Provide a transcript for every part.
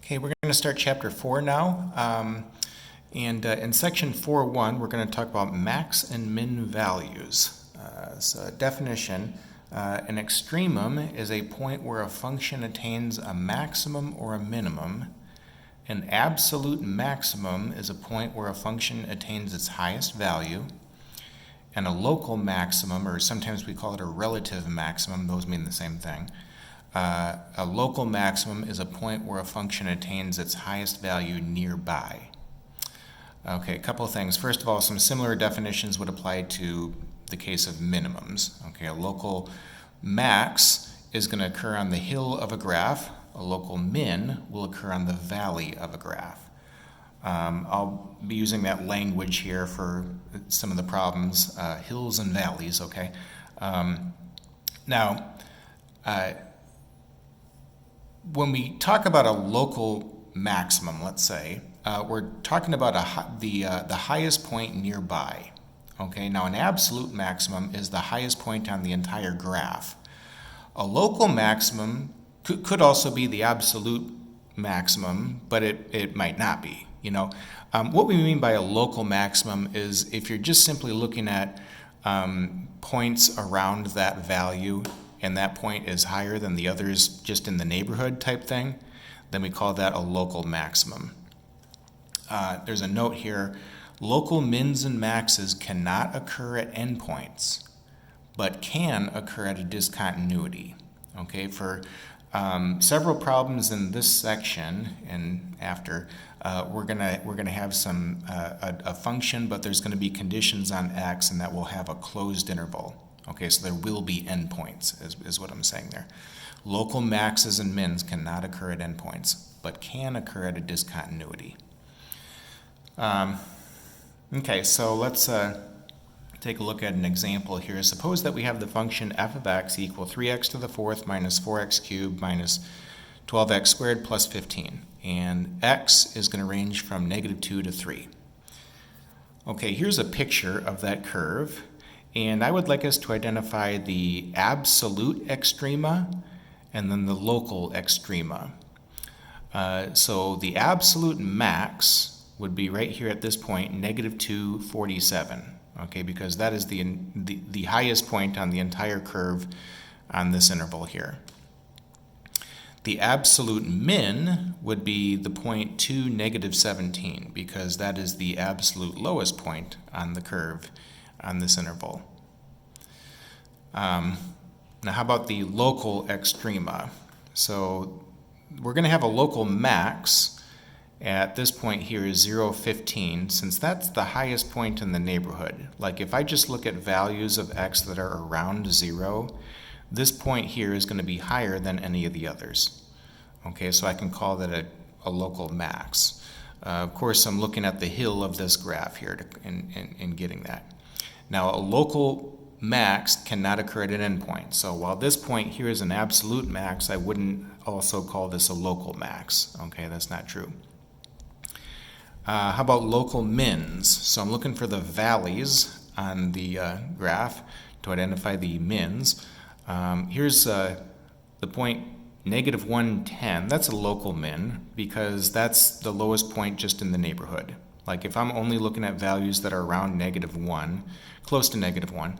Okay, we're going to start chapter 4 now. In section 4.1, we're going to talk about max and min values. So definition, an extremum is a point where a function attains a maximum or a minimum. An absolute maximum is a point where a function attains its highest value. And a local maximum, or sometimes we call it a relative maximum, those mean the same thing. A local maximum is a point where a function attains its highest value nearby. Okay, a couple of things. First of all, some similar definitions would apply to the case of minimums. Okay, a local max is going to occur on the hill of a graph. A local min will occur on the valley of a graph. I'll be using that language here for some of the problems, hills and valleys, okay? When we talk about a local maximum, let's say, we're talking about the highest point nearby. Okay, now an absolute maximum is the highest point on the entire graph. A local maximum could also be the absolute maximum, but it might not be. What we mean by a local maximum is if you're just simply looking at points around that value, and that point is higher than the others just in the neighborhood type thing, then we call that a local maximum. There's a note here, local mins and maxes cannot occur at endpoints, but can occur at a discontinuity. Okay, for several problems in this section and after, we're gonna have a function, but there's gonna be conditions on x, and that will have a closed interval. Okay, so there will be endpoints, is what I'm saying there. Local maxes and mins cannot occur at endpoints, but can occur at a discontinuity. Okay, so let's take a look at an example here. Suppose that we have the function f of x equal 3x to the fourth minus 4x cubed minus 12x squared plus 15. And x is going to range from -2 to 3. Okay, here's a picture of that curve. And I would like us to identify the absolute extrema and then the local extrema. So the absolute max would be right here at this point, -247. Okay, because that is the highest point on the entire curve on this interval here. The absolute min would be the point 2, -17, because that is the absolute lowest point on the curve on this interval. Now how about the local extrema? So we're going to have a local max at this point here is 0.15, since that's the highest point in the neighborhood. Like if I just look at values of x that are around 0, this point here is going to be higher than any of the others. Okay, so I can call that a local max. Of course, I'm looking at the hill of this graph here in getting that. Now, a local max cannot occur at an endpoint. So while this point here is an absolute max, I wouldn't also call this a local max. Okay, that's not true. How about local mins? So I'm looking for the valleys on the graph to identify the mins. Here's the point -110. That's a local min because that's the lowest point just in the neighborhood. Like if I'm only looking at values that are around -1, close to -1,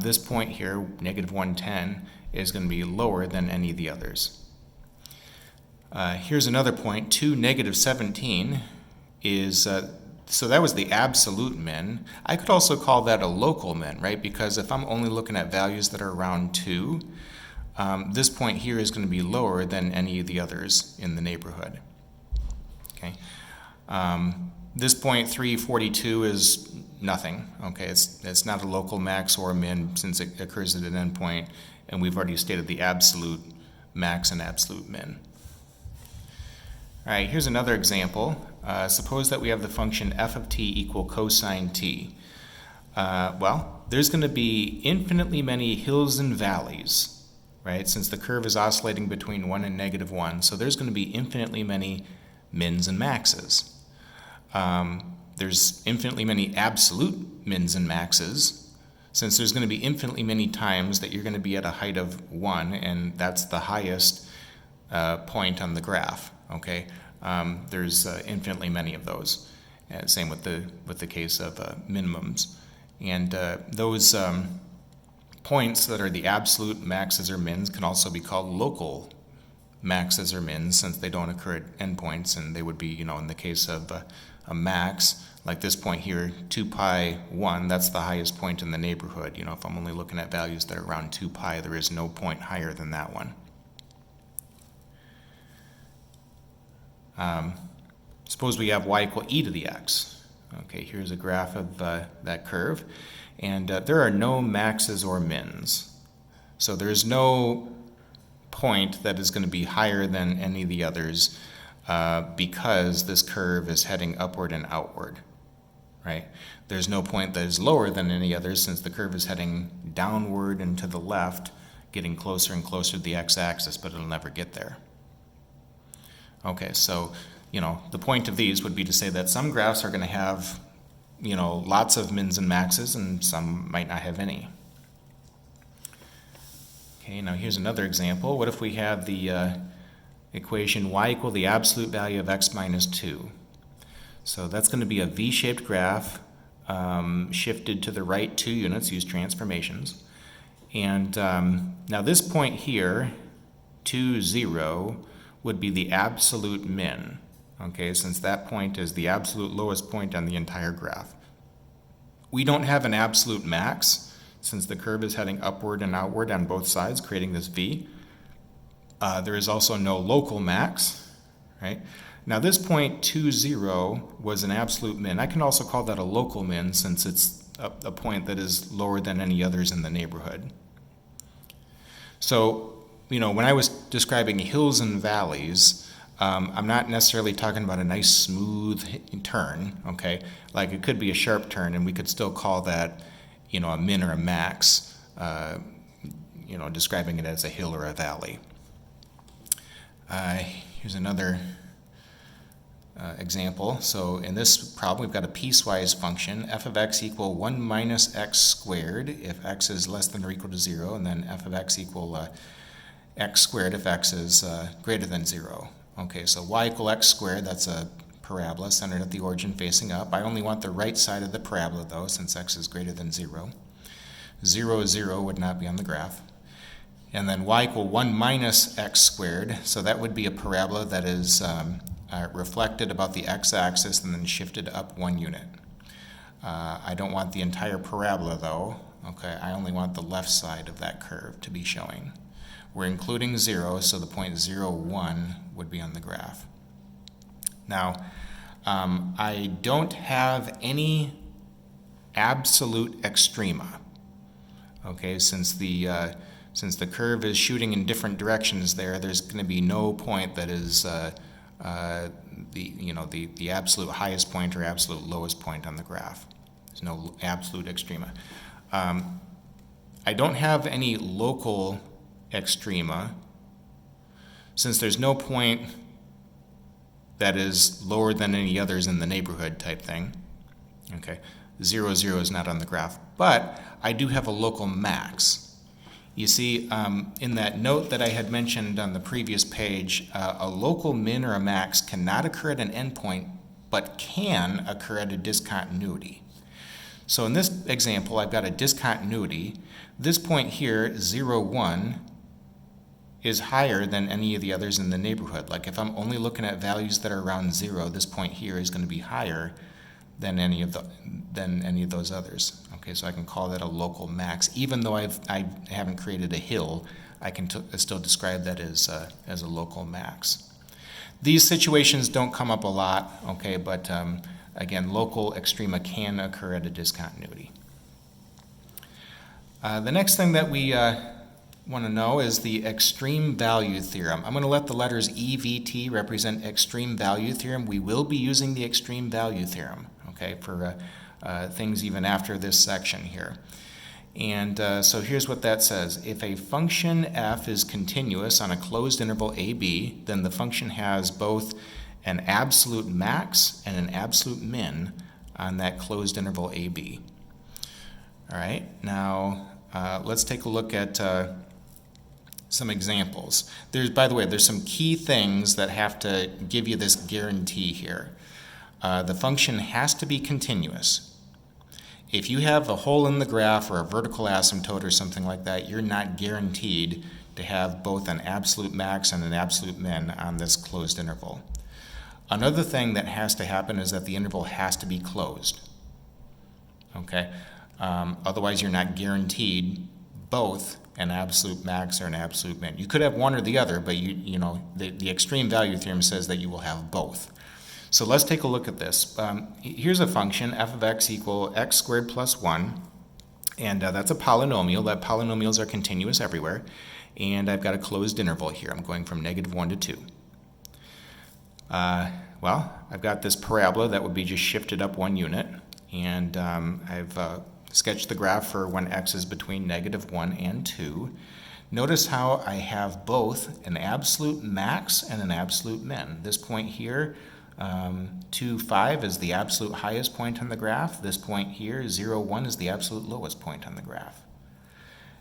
this point here, -110, is going to be lower than any of the others. Here's another point, 2, -17 is, so that was the absolute min. I could also call that a local min, right? Because if I'm only looking at values that are around 2, this point here is going to be lower than any of the others in the neighborhood. Okay. This point 342 is nothing. Okay, it's not a local max or a min since it occurs at an endpoint, and we've already stated the absolute max and absolute min. All right, here's another example. Suppose that we have the function f of t equal cosine t. Well, there's going to be infinitely many hills and valleys, right? Since the curve is oscillating between 1 and -1, so there's going to be infinitely many mins and maxes. There's infinitely many absolute mins and maxes, since there's going to be infinitely many times that you're going to be at a height of 1, and that's the highest point on the graph. Okay, There's infinitely many of those. Same with the case of minimums. And those points that are the absolute maxes or mins can also be called local maxes or mins, since they don't occur at endpoints, and they would be, in the case of a max, like this point here, 2 pi 1, that's the highest point in the neighborhood. If I'm only looking at values that are around 2 pi, there is no point higher than that one. Suppose we have y equal e to the x. Okay, here's a graph of that curve, and there are no maxes or mins. So there's no point that is going to be higher than any of the others because this curve is heading upward and outward, right? There's no point that is lower than any others since the curve is heading downward and to the left, getting closer and closer to the x-axis, but it'll never get there. Okay, so the point of these would be to say that some graphs are going to have lots of mins and maxes, and some might not have any. Okay, now here's another example. What if we have the equation y equal the absolute value of x minus 2? So that's going to be a v-shaped graph shifted to the right 2 units, use transformations. And now this point here, 2, 0, would be the absolute min, okay, since that point is the absolute lowest point on the entire graph. We don't have an absolute max, since the curve is heading upward and outward on both sides, creating this V. There is also no local max, right? Now this point 2, 0 was an absolute min. I can also call that a local min since it's a point that is lower than any others in the neighborhood. So, when I was describing hills and valleys, I'm not necessarily talking about a nice smooth turn, okay? Like it could be a sharp turn and we could still call that a min or a max, describing it as a hill or a valley. Here's another example. So in this problem, we've got a piecewise function, f of x equal 1 minus x squared if x is less than or equal to 0, and then f of x equal x squared if x is greater than 0. Okay, so y equal x squared, that's a parabola centered at the origin facing up. I only want the right side of the parabola though, since x is greater than 0. 0, 0 would not be on the graph. And then y equal 1 minus x squared, so that would be a parabola that is reflected about the x-axis and then shifted up 1 unit. I don't want the entire parabola though, okay, I only want the left side of that curve to be showing. We're including 0, so the point 0, 1 would be on the graph. Now, I don't have any absolute extrema, okay, since the curve is shooting in different directions there's going to be no point that is the absolute highest point or absolute lowest point on the graph. There's no absolute extrema. I don't have any local extrema since there's no point that is lower than any others in the neighborhood type thing. Okay, 0, 0 is not on the graph, but I do have a local max. You see, in that note that I had mentioned on the previous page, a local min or a max cannot occur at an endpoint, but can occur at a discontinuity. So in this example, I've got a discontinuity. This point here, 0, 1, is higher than any of the others in the neighborhood. Like if I'm only looking at values that are around 0, this point here is going to be higher than any of those others. Okay, so I can call that a local max. Even though I haven't created a hill, I can still describe that as a local max. These situations don't come up a lot, okay, but again, local extrema can occur at a discontinuity. The next thing that we want to know is the extreme value theorem. I'm going to let the letters EVT represent extreme value theorem. We will be using the extreme value theorem, okay, for things even after this section here. And so here's what that says. If a function f is continuous on a closed interval ab, then the function has both an absolute max and an absolute min on that closed interval ab. All right, now let's take a look at some examples. By the way, there's some key things that have to give you this guarantee here. The function has to be continuous. If you have a hole in the graph or a vertical asymptote or something like that, you're not guaranteed to have both an absolute max and an absolute min on this closed interval. Another thing that has to happen is that the interval has to be closed. Okay? Otherwise, you're not guaranteed both an absolute max or an absolute min. You could have one or the other, but the extreme value theorem says that you will have both. So let's take a look at this. Here's a function, f of x equal x squared plus 1, and that's a polynomial. That polynomials are continuous everywhere, and I've got a closed interval here. I'm going from -1 to 2. Well, I've got this parabola that would be just shifted up 1 unit, and I've sketched the graph for when x is between -1 and 2. Notice how I have both an absolute max and an absolute min. This point here, 2, 5 is the absolute highest point on the graph. This point here, 0, 1 is the absolute lowest point on the graph.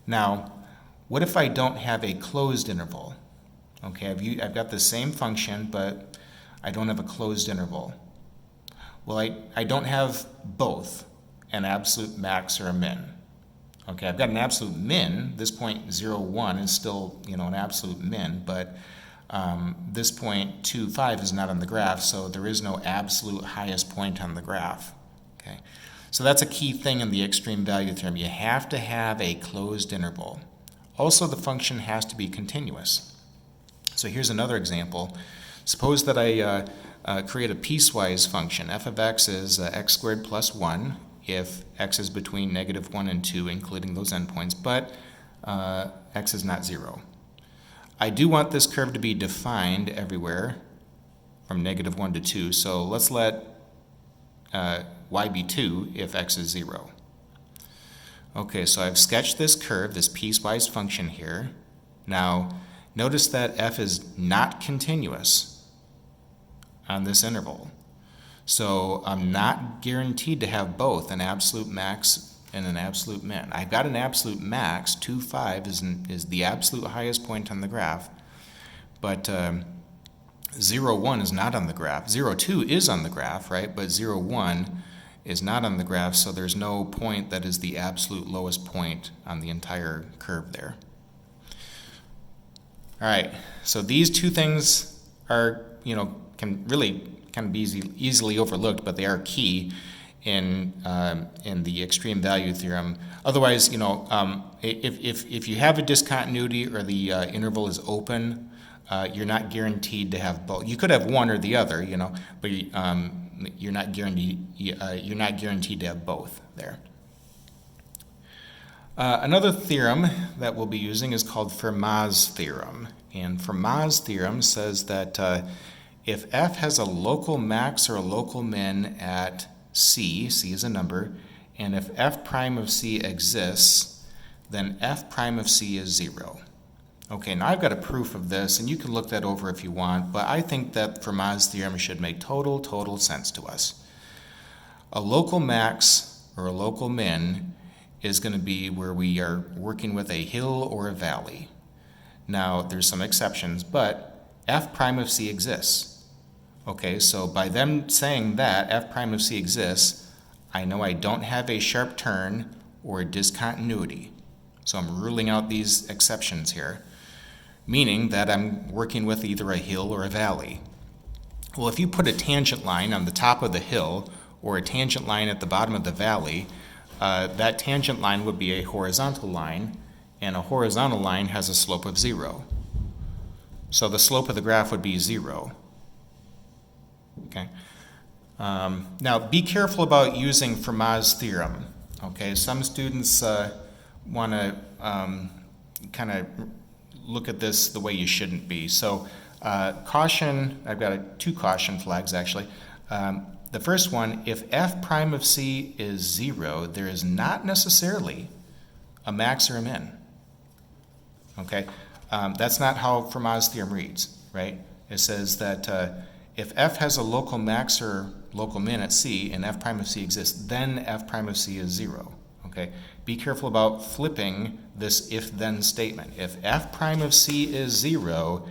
Now, what if I don't have a closed interval? Okay, I've got the same function, but I don't have a closed interval. Well, I don't have both an absolute max or a min. Okay, I've got an absolute min. This point 0, 1 is still, an absolute min, but this point 2, 5 is not on the graph, so there is no absolute highest point on the graph. Okay, so that's a key thing in the extreme value theorem. You have to have a closed interval. Also, the function has to be continuous. So here's another example. Suppose that I create a piecewise function. F of x is x squared plus 1 if x is between -1 and 2, including those endpoints, but x is not 0. I do want this curve to be defined everywhere from -1 to 2, so let's let y be 2 if x is 0. Okay, so I've sketched this curve, this piecewise function here. Now, notice that f is not continuous on this interval. So I'm not guaranteed to have both an absolute max and an absolute min. I've got an absolute max, 2, 5 is the absolute highest point on the graph, but 0, 1 is not on the graph. 0, 2 is on the graph, right? But 0, 1 is not on the graph, so there's no point that is the absolute lowest point on the entire curve there. All right, so these two things are, can really kind of be easily overlooked, but they are key in the extreme value theorem. Otherwise, if you have a discontinuity or the interval is open, you're not guaranteed to have both. You could have one or the other, but you're not guaranteed to have both there. Another theorem that we'll be using is called Fermat's theorem, and Fermat's theorem says that if f has a local max or a local min at c is a number, and if f prime of c exists, then f prime of c is 0. Okay, now I've got a proof of this, and you can look that over if you want, but I think that Fermat's theorem should make total sense to us. A local max or a local min is going to be where we are working with a hill or a valley. Now, there's some exceptions, but f prime of c exists. Okay, so by them saying that f prime of c exists, I know I don't have a sharp turn or a discontinuity. So I'm ruling out these exceptions here, meaning that I'm working with either a hill or a valley. Well, if you put a tangent line on the top of the hill or a tangent line at the bottom of the valley, that tangent line would be a horizontal line, and a horizontal line has a slope of 0. So the slope of the graph would be 0. Okay. Now, be careful about using Fermat's theorem. Okay, some students want to kind of look at this the way you shouldn't be. So, caution. I've got 2 caution flags actually. The first one: if f prime of c is 0, there is not necessarily a max or a min. Okay, that's not how Fermat's theorem reads, right? It says that if f has a local max or local min at c and f prime of c exists, then f prime of c is 0. Okay, be careful about flipping this if-then statement. If f prime of c is 0,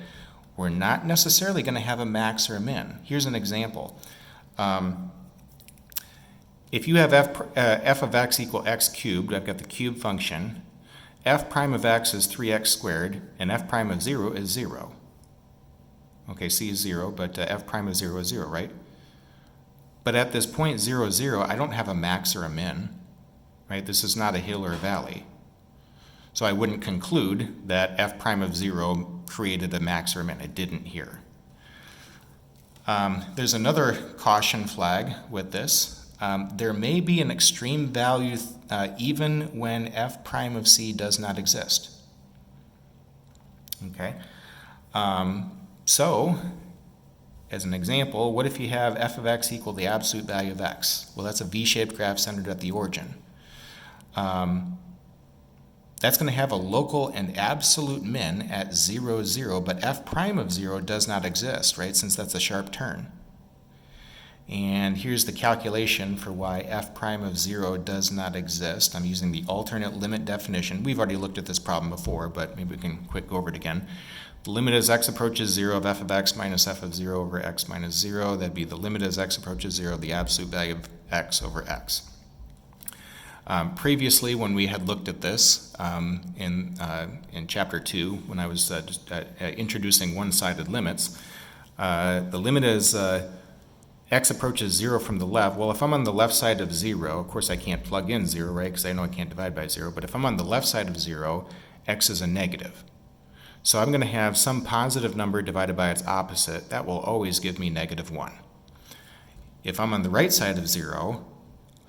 we're not necessarily going to have a max or a min. Here's an example. If you have f of x equal x cubed, I've got the cube function, f prime of x is 3x squared, and f prime of 0 is 0. Okay, c is 0, but f prime of 0 is 0, right? But at this point 0, 0, I don't have a max or a min, right? This is not a hill or a valley. So I wouldn't conclude that f prime of 0 created a max or a min. It didn't here. There's another caution flag with this. There may be an extreme value even when f prime of c does not exist. Okay? So, as an example, what if you have f of x equal the absolute value of x? Well, that's a v-shaped graph centered at the origin. That's going to have a local and absolute min at 0, 0, but f prime of 0 does not exist, right, since that's a sharp turn. And here's the calculation for why f prime of 0 does not exist. I'm using the alternate limit definition. We've already looked at this problem before, but maybe we can quick go over it again. The limit as x approaches 0 of f of x minus f of 0 over x minus 0. That'd be the limit as x approaches 0, the absolute value of x over x. Previously, when we had looked at this in Chapter 2, when I was introducing one-sided limits, the limit is x approaches 0 from the left. Well, if I'm on the left side of 0, of course I can't plug in 0, right, because I know I can't divide by 0. But if I'm on the left side of 0, x is a negative. So I'm going to have some positive number divided by its opposite. That will always give me negative 1. If I'm on the right side of 0,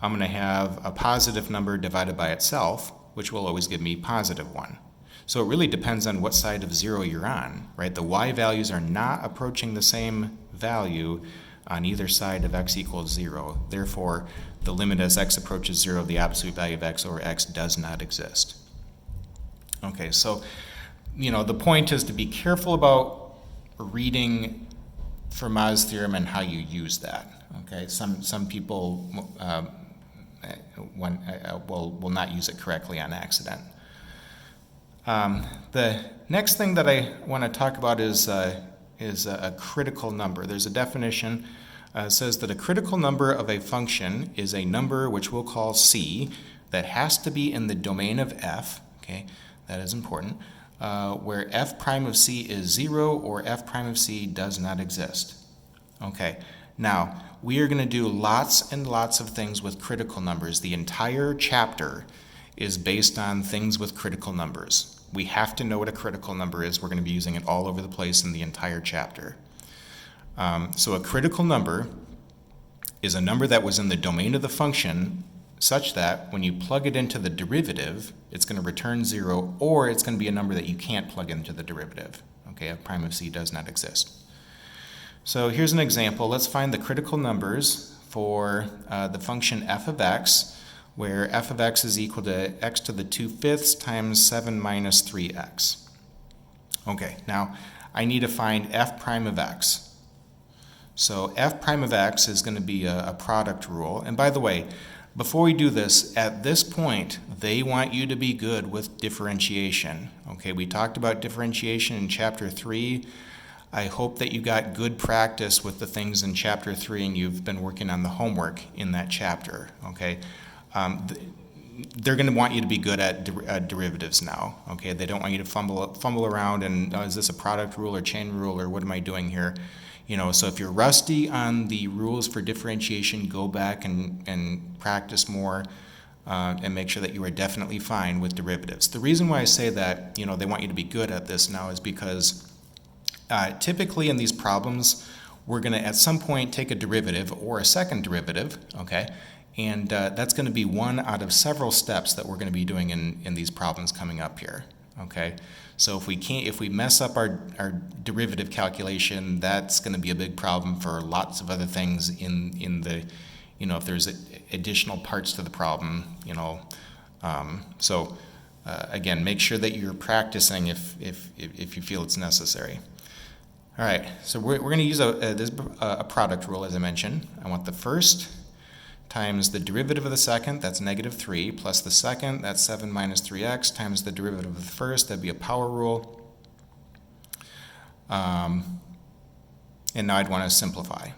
I'm going to have a positive number divided by itself, which will always give me positive 1. So it really depends on what side of 0 you're on, right? The y values are not approaching the same value on either side of x equals 0. Therefore, the limit as x approaches 0, the absolute value of x over x does not exist. Okay, so, the point is to be careful about reading Fermat's theorem and how you use that. Okay, some people will not use it correctly on accident. The next thing that I want to talk about is a critical number. There's a definition says that a critical number of a function is a number which we'll call c that has to be in the domain of f. Okay, that is important. Where f prime of c is 0 or f prime of c does not exist. Okay, now we are going to do lots and lots of things with critical numbers. The entire chapter is based on things with critical numbers. We have to know what a critical number is. We're going to be using it all over the place in the entire chapter. So a critical number is a number that was in the domain of the function such that when you plug it into the derivative, it's going to return 0, or it's going to be a number that you can't plug into the derivative. Okay, f prime of c does not exist. So here's an example. Let's find the critical numbers for the function f of x, where f of x is equal to x to the 2/5 times 7 minus 3x. Okay, now I need to find f prime of x. So f prime of x is going to be a product rule. And by the way, before we do this, at this point, they want you to be good with differentiation. Okay, we talked about differentiation in Chapter 3. I hope that you got good practice with the things in Chapter 3 and you've been working on the homework in that chapter. Okay, they're going to want you to be good at derivatives now. Okay, they don't want you to fumble around and is this a product rule or chain rule or what am I doing here? So if you're rusty on the rules for differentiation, go back and practice more and make sure that you are definitely fine with derivatives. The reason why I say that, they want you to be good at this now is because typically in these problems, we're going to at some point take a derivative or a second derivative, okay? And that's going to be one out of several steps that we're going to be doing in these problems coming up here, okay? So if we mess up our derivative calculation, that's going to be a big problem for lots of other things in the, if there's additional parts to the problem, again, make sure that you're practicing if you feel it's necessary. All right, so we're going to use a product rule, as I mentioned. I want the first times the derivative of the second, that's negative 3, plus the second, that's 7 minus 3x, times the derivative of the first, that'd be a power rule. And now I'd want to simplify.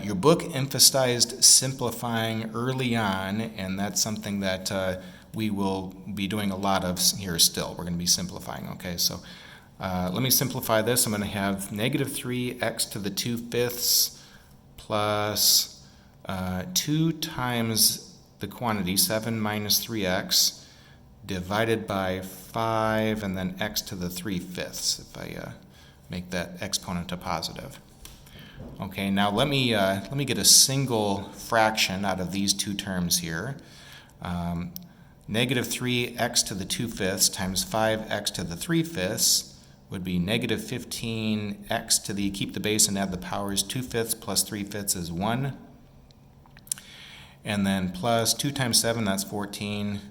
Your book emphasized simplifying early on, and that's something that we will be doing a lot of here still. We're going to be simplifying, okay? So let me simplify this. I'm going to have negative 3x to the 2/5 plus 2 times the quantity, 7 minus 3x, divided by 5, and then x to the 3/5 if I make that exponent a positive. Okay, now let me get a single fraction out of these two terms here. Negative 3x to the 2/5 times 5x to the 3/5 would be negative 15x to the, keep the base and add the powers, 2/5 plus 3/5 is 1. And then plus 2 times 7, that's 14.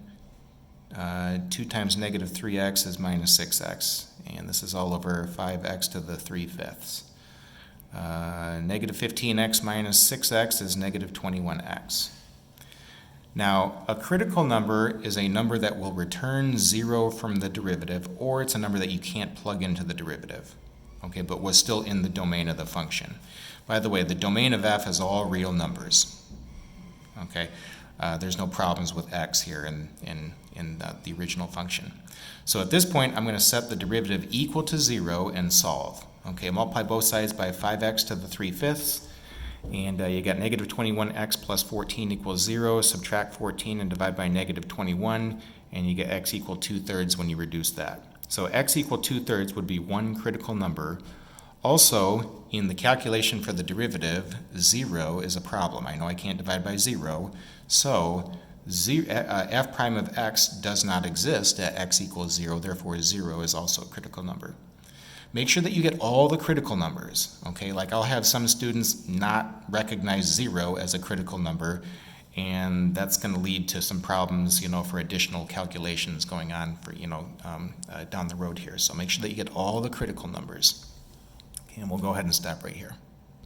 2 times negative 3x is minus 6x. And this is all over 5x to the 3/5. Negative 15x minus 6x is negative 21x. Now, a critical number is a number that will return 0 from the derivative, or it's a number that you can't plug into the derivative, okay, but was still in the domain of the function. By the way, the domain of f is all real numbers, okay? There's no problems with x here in the original function. So at this point, I'm going to set the derivative equal to 0 and solve. Okay, multiply both sides by 5x to the 3/5, and you get negative 21x plus 14 equals 0. Subtract 14 and divide by negative 21, and you get x equal 2/3 when you reduce that. So x equal 2/3 would be one critical number. Also, in the calculation for the derivative, 0 is a problem. I know I can't divide by 0, so f prime of x does not exist at x equals 0, therefore 0 is also a critical number. Make sure that you get all the critical numbers, okay? Like I'll have some students not recognize 0 as a critical number, and that's going to lead to some problems, for additional calculations going on for, down the road here. So make sure that you get all the critical numbers. Okay, and we'll go ahead and stop right here.